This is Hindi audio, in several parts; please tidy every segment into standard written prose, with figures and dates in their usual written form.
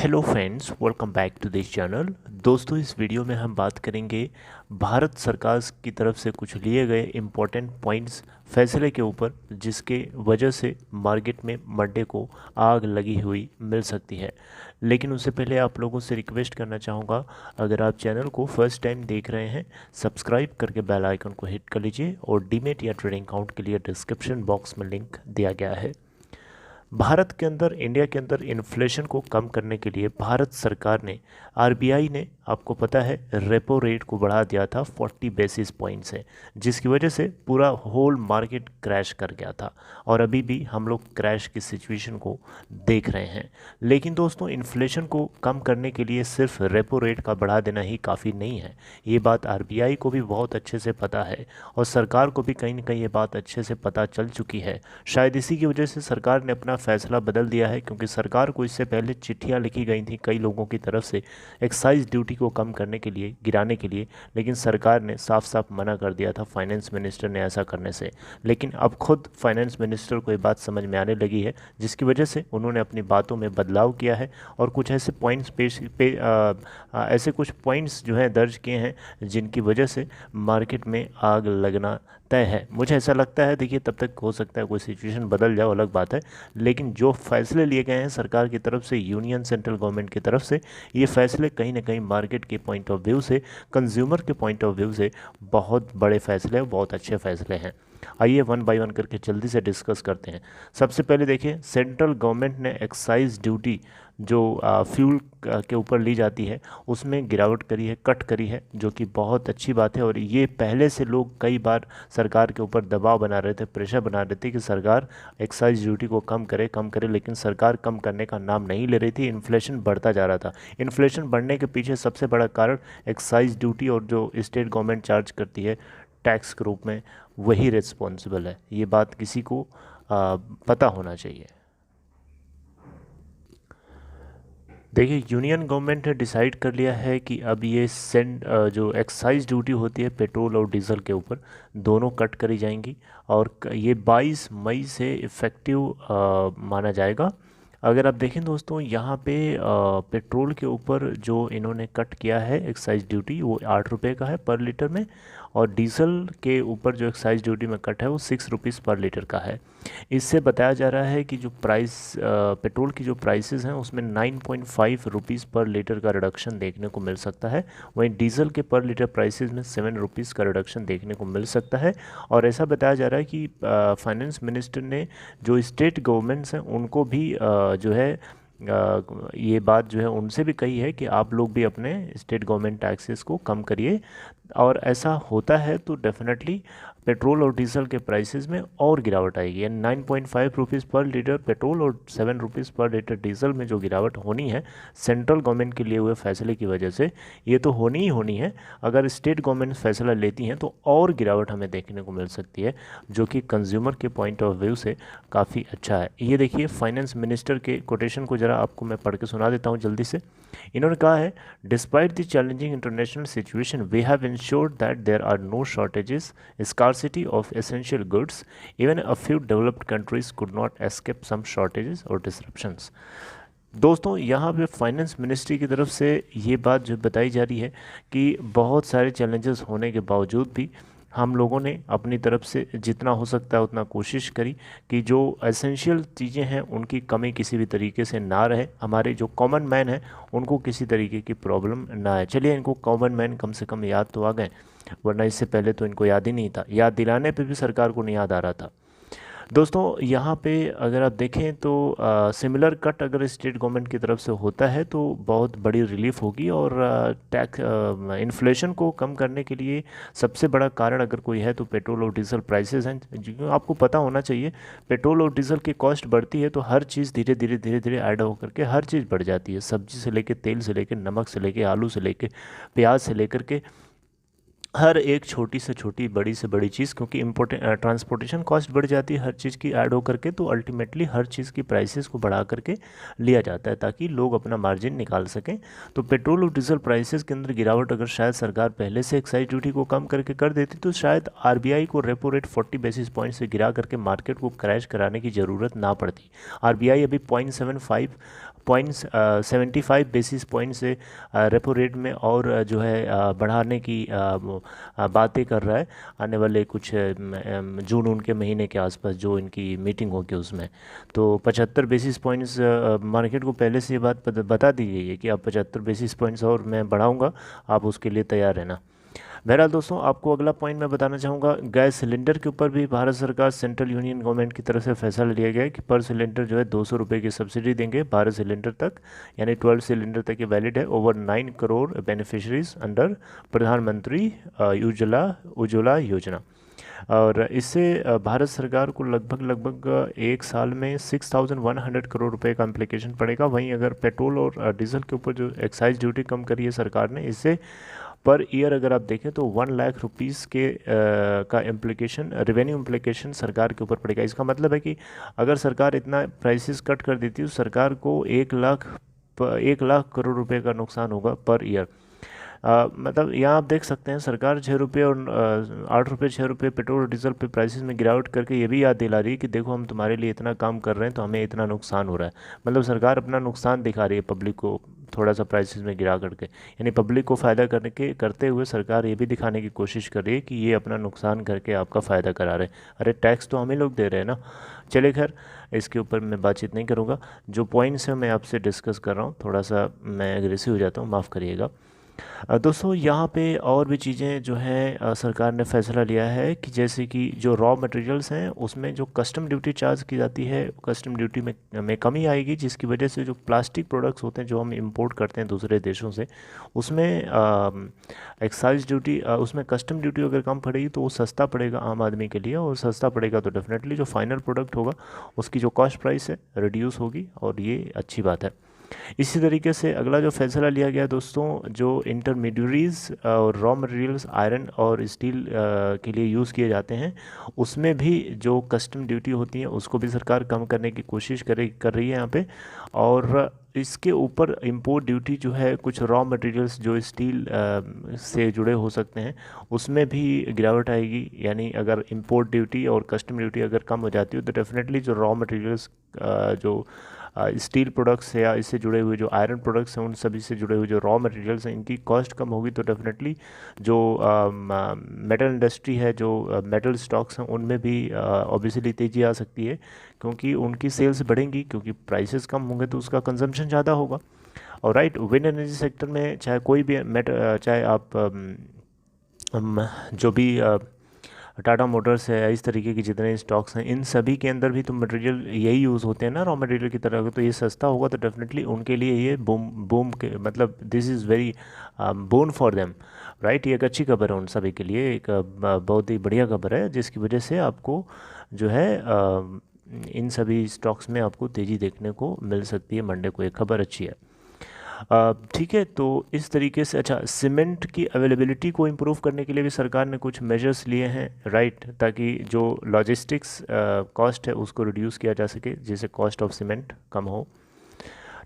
Hello friends, welcome back to this channel. दोस्तों, इस वीडियो में हम बात करेंगे भारत सरकार की तरफ से कुछ लिए गए इम्पोर्टेंट पॉइंट्स फैसले के ऊपर, जिसके वजह से मार्केट में मंडे को आग लगी हुई मिल सकती है। लेकिन उससे पहले आप लोगों से रिक्वेस्ट करना चाहूँगा, अगर आप चैनल को फर्स्ट टाइम देख रहे हैं, सब्सक्राइब करके बेल आइकन को हिट कर लीजिए और डीमेट या ट्रेडिंग अकाउंट के लिए डिस्क्रिप्शन बॉक्स में लिंक दिया गया है। भारत के अंदर, इंडिया के अंदर इन्फ्लेशन को कम करने के लिए भारत सरकार ने, आरबीआई ने, आपको पता है, रेपो रेट को बढ़ा दिया था 40 बेसिस पॉइंट्स है, जिसकी वजह से पूरा होल मार्केट क्रैश कर गया था और अभी भी हम लोग क्रैश की सिचुएशन को देख रहे हैं। लेकिन दोस्तों, इन्फ्लेशन को कम करने के लिए सिर्फ रेपो रेट का बढ़ा देना ही काफ़ी नहीं है। ये बात आरबीआई को भी बहुत अच्छे से पता है और सरकार को भी कहीं ना कहीं ये बात अच्छे से पता चल चुकी है। शायद इसी की वजह से सरकार ने अपना फैसला बदल दिया है, क्योंकि सरकार को इससे पहले चिट्ठियां लिखी गई थी कई लोगों की तरफ से एक्साइज ड्यूटी को कम करने के लिए, गिराने के लिए, लेकिन सरकार ने साफ साफ मना कर दिया था फाइनेंस मिनिस्टर ने ऐसा करने से। लेकिन अब खुद फाइनेंस मिनिस्टर को ये बात समझ में आने लगी है, जिसकी वजह से उन्होंने अपनी बातों में बदलाव किया है और कुछ ऐसे पॉइंट्स ऐसे कुछ पॉइंट्स जो हैं दर्ज किए हैं, जिनकी वजह से मार्केट में आग लगना तय है। मुझे ऐसा लगता है, देखिए, तब तक हो सकता है कोई सिचुएशन बदल जाए, अलग बात है, लेकिन जो फैसले लिए गए हैं सरकार की तरफ से, यूनियन सेंट्रल गवर्नमेंट की तरफ से, ये फैसले कहीं ना कहीं मार्केट के पॉइंट ऑफ व्यू से, कंज्यूमर के पॉइंट ऑफ व्यू से बहुत बड़े फैसले हैं, बहुत अच्छे फैसले हैं। आइए वन बाय वन करके जल्दी से डिस्कस करते हैं। सबसे पहले देखिए, सेंट्रल गवर्नमेंट ने एक्साइज ड्यूटी जो फ्यूल के ऊपर ली जाती है उसमें गिरावट करी है, कट करी है, जो कि बहुत अच्छी बात है। और ये पहले से लोग कई बार सरकार के ऊपर दबाव बना रहे थे, प्रेशर बना रहे थे कि सरकार एक्साइज ड्यूटी को कम करे, लेकिन सरकार कम करने का नाम नहीं ले रही थी। इन्फ्लेशन बढ़ता जा रहा था। इन्फ्लेशन बढ़ने के पीछे सबसे बड़ा कारण एक्साइज ड्यूटी और जो स्टेट गवर्नमेंट चार्ज करती है टैक्स के रूप में, वही रिस्पॉन्सिबल है। ये बात किसी को पता होना चाहिए। देखिए, यूनियन गवर्नमेंट ने डिसाइड कर लिया है कि अब ये जो एक्साइज ड्यूटी होती है पेट्रोल और डीजल के ऊपर, दोनों कट करी जाएंगी और ये 22 मई से इफ़ेक्टिव माना जाएगा। अगर आप देखें दोस्तों, यहाँ पे पेट्रोल के ऊपर जो इन्होंने कट किया है एक्साइज ड्यूटी, वो 8 रुपये का है पर लीटर में, और डीजल के ऊपर जो एक्साइज ड्यूटी में कट है वो 6 रुपीज़ पर लीटर का है। इससे बताया जा रहा है कि जो पेट्रोल की जो प्राइसेस हैं उसमें 9.5 रुपीज़ पर लीटर का रिडक्शन देखने को मिल सकता है। वहीं डीजल के पर लीटर प्राइसेस में 7 रुपीज़ का रिडक्शन देखने को मिल सकता है। और ऐसा बताया जा रहा है कि फाइनेंस मिनिस्टर ने जो स्टेट गवर्नमेंट्स हैं उनको भी जो है ये बात जो है उनसे भी कही है कि आप लोग भी अपने स्टेट गवर्नमेंट टैक्सेस को कम करिए। और ऐसा होता है तो डेफिनेटली पेट्रोल और डीजल के प्राइसेस में और गिरावट आएगी। यानी 9.5 रुपीज़ पर लीटर पेट्रोल और 7 रुपीज़ पर लीटर डीजल में जो गिरावट होनी है सेंट्रल गवर्नमेंट के लिए हुए फैसले की वजह से, ये तो होनी ही होनी है। अगर स्टेट गवर्नमेंट फैसला लेती हैं तो और गिरावट हमें देखने को मिल सकती है, जो कि कंज्यूमर के पॉइंट ऑफ व्यू से काफ़ी अच्छा है। ये देखिए, फाइनेंस मिनिस्टर के कोटेशन को ज़रा आपको मैं पढ़ के सुना देता हूँ जल्दी से। इन्होंने कहा है, despite the challenging international situation we have ensured that there are no shortages, scarcity of essential goods, even a few developed countries could not escape some shortages or disruptions। दोस्तों, यहाँ पे फाइनेंस मिनिस्ट्री की तरफ से ये बात जो बताई जा रही है कि बहुत सारे चैलेंजेस होने के बावजूद भी हम लोगों ने अपनी तरफ से जितना हो सकता है उतना कोशिश करी कि जो एसेंशियल चीज़ें हैं उनकी कमी किसी भी तरीके से ना रहे, हमारे जो कॉमन मैन हैं उनको किसी तरीके की प्रॉब्लम ना आए। चलिए, इनको कॉमन मैन कम से कम याद तो आ गए, वरना इससे पहले तो इनको याद ही नहीं था। याद दिलाने पे भी सरकार को नहीं याद आ रहा था। दोस्तों, यहाँ पे अगर आप देखें तो सिमिलर कट अगर स्टेट गवर्नमेंट की तरफ से होता है तो बहुत बड़ी रिलीफ होगी। और टैक्स इन्फ्लेशन को कम करने के लिए सबसे बड़ा कारण अगर कोई है तो पेट्रोल और डीजल प्राइसेस हैं। जो आपको पता होना चाहिए, पेट्रोल और डीजल की कॉस्ट बढ़ती है तो हर चीज़ धीरे धीरे ऐड होकर के हर चीज़ बढ़ जाती है। सब्जी से लेके, तेल से लेके, नमक से लेके, आलू से लेके, प्याज से लेकर के हर एक छोटी से छोटी बड़ी से बड़ी चीज़, क्योंकि इम्पोर्टेंट ट्रांसपोर्टेशन कॉस्ट बढ़ जाती है हर चीज़ की ऐड होकर के, तो अल्टीमेटली हर चीज़ की प्राइसेस को बढ़ा करके लिया जाता है ताकि लोग अपना मार्जिन निकाल सकें। तो पेट्रोल और डीजल प्राइसेस के अंदर गिरावट अगर शायद सरकार पहले से एक्साइज ड्यूटी को कम करके कर देती तो शायद आरबीआई को रेपो रेट 40 बेसिस पॉइंट से गिरा करके मार्केट को क्रैश कराने की ज़रूरत ना पड़ती। आरबीआई अभी 0.75 बेसिस पॉइंट से रेपो रेट में और जो है बढ़ाने की बातें कर रहा है आने वाले कुछ जून उनके महीने के आसपास जो इनकी मीटिंग होगी उसमें। तो 75 बेसिस पॉइंट्स मार्केट को पहले से ये बात बता दी गई है कि आप 75 बेसिस पॉइंट्स और मैं बढ़ाऊंगा, आप उसके लिए तैयार रहना। बहरहाल दोस्तों, आपको अगला पॉइंट मैं बताना चाहूँगा, गैस सिलेंडर के ऊपर भी भारत सरकार सेंट्रल यूनियन गवर्नमेंट की तरफ से फैसला लिया गया है कि पर सिलेंडर जो है 200 रुपये की सब्सिडी देंगे 12 सिलेंडर तक, यानी 12 सिलेंडर तक ये वैलिड है। ओवर 9 करोड़ बेनिफिशरीज अंडर प्रधानमंत्री उज्ज्वला योजना। और इससे भारत सरकार को लगभग एक साल में 6100 करोड़ रुपए का एप्लीकेशन पड़ेगा। वहीं अगर पेट्रोल और डीजल के ऊपर जो एक्साइज ड्यूटी कम करी है सरकार ने, इससे पर ईयर अगर आप देखें तो 1 लाख रुपीज़ के का इम्प्लीकेशन, रेवेन्यू इम्प्लीकेशन सरकार के ऊपर पड़ेगा। इसका मतलब है कि अगर सरकार इतना प्राइसेस कट कर देती है तो सरकार को 1 लाख करोड़ रुपए का नुकसान होगा पर ईयर। मतलब यहाँ आप देख सकते हैं सरकार 6 रुपये और 8 रुपये 6 रुपये पेट्रोल और डीजल पे प्राइसेस में गिरावट करके ये भी याद दिला रही है कि देखो हम तुम्हारे लिए इतना काम कर रहे हैं तो हमें इतना नुकसान हो रहा है। मतलब सरकार अपना नुकसान दिखा रही है पब्लिक को थोड़ा सा प्राइसेस में गिरा करके, यानी पब्लिक को फ़ायदा करते हुए सरकार ये भी दिखाने की कोशिश कर रही है कि ये अपना नुकसान करके आपका फ़ायदा करा रहे हैं। अरे टैक्स तो हम ही लोग दे रहे हैं ना। चलिए खैर, इसके ऊपर मैं बातचीत नहीं करूँगा। जो पॉइंट्स हैं मैं आपसे डिस्कस कर रहा हूँ, थोड़ा सा मैं एग्रेसिव हो जाता हूँ, माफ़ करिएगा। दोस्तों यहाँ पे और भी चीज़ें जो है सरकार ने फैसला लिया है कि जैसे कि जो रॉ मटेरियल्स हैं उसमें जो कस्टम ड्यूटी चार्ज की जाती है, कस्टम ड्यूटी में कमी आएगी, जिसकी वजह से जो प्लास्टिक प्रोडक्ट्स होते हैं जो हम इंपोर्ट करते हैं दूसरे देशों से, उसमें एक्साइज ड्यूटी, उसमें कस्टम ड्यूटी अगर कम पड़ेगी तो वो सस्ता पड़ेगा आम आदमी के लिए, और सस्ता पड़ेगा तो डेफिनेटली जो फाइनल प्रोडक्ट होगा उसकी जो कॉस्ट प्राइस है रिड्यूस होगी, और ये अच्छी बात है। इसी तरीके से अगला जो फैसला लिया गया दोस्तों, जो इंटरमीडियरीज और रॉ मटेरियल्स आयरन और स्टील के लिए यूज़ किए जाते हैं, उसमें भी जो कस्टम ड्यूटी होती है उसको भी सरकार कम करने की कोशिश कर रही है यहाँ पे। और इसके ऊपर इंपोर्ट ड्यूटी जो है, कुछ रॉ मटेरियल्स जो स्टील से जुड़े हो सकते हैं उसमें भी गिरावट आएगी। यानी अगर इंपोर्ट ड्यूटी और कस्टम ड्यूटी अगर कम हो जाती है तो डेफिनेटली जो रॉ मटेरियल्स जो स्टील प्रोडक्ट्स या इससे जुड़े हुए जो आयरन प्रोडक्ट्स हैं, उन सभी से जुड़े हुए जो रॉ मटेरियल्स हैं, इनकी कॉस्ट कम होगी तो डेफिनेटली जो मेटल इंडस्ट्री है, जो मेटल स्टॉक्स हैं, उनमें भी ऑब्वियसली तेज़ी आ सकती है, क्योंकि उनकी सेल्स बढ़ेंगी, क्योंकि प्राइसेस कम होंगे तो उसका कंजम्पशन ज़्यादा होगा। और राइट, विंड एनर्जी सेक्टर में चाहे कोई भी चाहे आप जो भी टाटा मोटर्स है, इस तरीके की जितने स्टॉक्स हैं, इन सभी के अंदर भी तो मटेरियल यही यूज़ होते हैं ना रॉ मटेरियल की तरह। तो ये सस्ता होगा तो डेफिनेटली उनके लिए ये बूम बूम के मतलब this is very bone for them, right. ये एक अच्छी खबर है उन सभी के लिए, एक बहुत ही बढ़िया खबर है, जिसकी वजह से आपको जो है इन सभी स्टॉक्स में आपको तेज़ी देखने को मिल सकती है मंडे को। एक खबर अच्छी है। ठीक है, तो इस तरीके से अच्छा, सीमेंट की अवेलेबिलिटी को इम्प्रूव करने के लिए भी सरकार ने कुछ मेजर्स लिए हैं, राइट, ताकि जो लॉजिस्टिक्स कॉस्ट है उसको रिड्यूस किया जा सके, जिससे कॉस्ट ऑफ सीमेंट कम हो।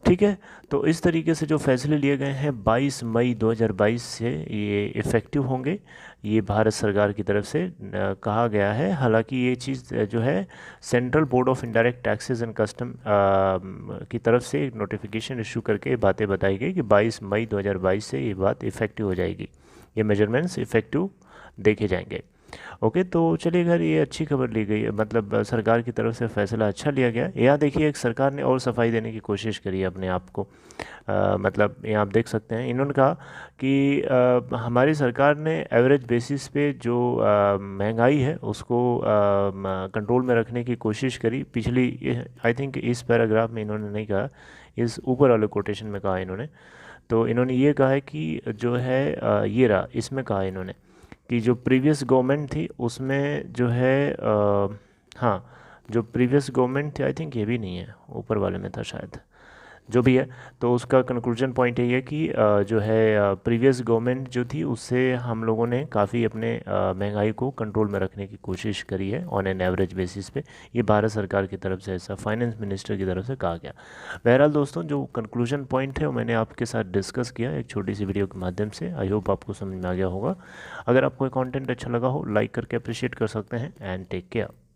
ठीक है, तो इस तरीके से जो फैसले लिए गए हैं 22 मई 2022 से ये इफ़ेक्टिव होंगे, ये भारत सरकार की तरफ से कहा गया है। हालांकि ये चीज़ जो है central board of indirect taxes and custom की तरफ से एक नोटिफिकेशन इशू करके बातें बताई गई कि 22 मई 2022 से ये बात इफ़ेक्टिव हो जाएगी, ये मेजरमेंट्स इफ़ेक्टिव देखे जाएंगे। ओके, तो चलिए घर, ये अच्छी खबर ली गई है, मतलब सरकार की तरफ से फैसला अच्छा लिया गया। यहाँ देखिए एक सरकार ने और सफाई देने की कोशिश करी है अपने आप को। मतलब यहाँ आप देख सकते हैं, इन्होंने कहा कि हमारी सरकार ने एवरेज बेसिस पे जो महंगाई है उसको कंट्रोल में रखने की कोशिश करी। पिछली आई थिंक इस पैराग्राफ में इन्होंने नहीं कहा, इस ऊपर वाले कोटेशन में कहा इन्होंने। तो इन्होंने ये कहा है कि जो है ये रहा, इसमें कहा इन्होंने कि जो प्रीवियस गवर्नमेंट थी उसमें जो है हाँ, जो प्रीवियस गवर्नमेंट थी, आई थिंक ये भी नहीं है, ऊपर वाले में था शायद, जो भी है। तो उसका कंक्लूजन पॉइंट यही है कि जो है प्रीवियस गवर्नमेंट जो थी उससे हम लोगों ने काफ़ी अपने महंगाई को कंट्रोल में रखने की कोशिश करी है ऑन एन एवरेज बेसिस पे। ये भारत सरकार की तरफ से ऐसा फाइनेंस मिनिस्टर की तरफ से कहा गया। बहरहाल दोस्तों, जो कंक्लूजन पॉइंट है वो मैंने आपके साथ डिस्कस किया एक छोटी सी वीडियो के माध्यम से। आई होप आपको समझ में आ गया होगा। अगर आपको कंटेंट अच्छा लगा हो, लाइक करके अप्रिशिएट कर सकते हैं। And take care.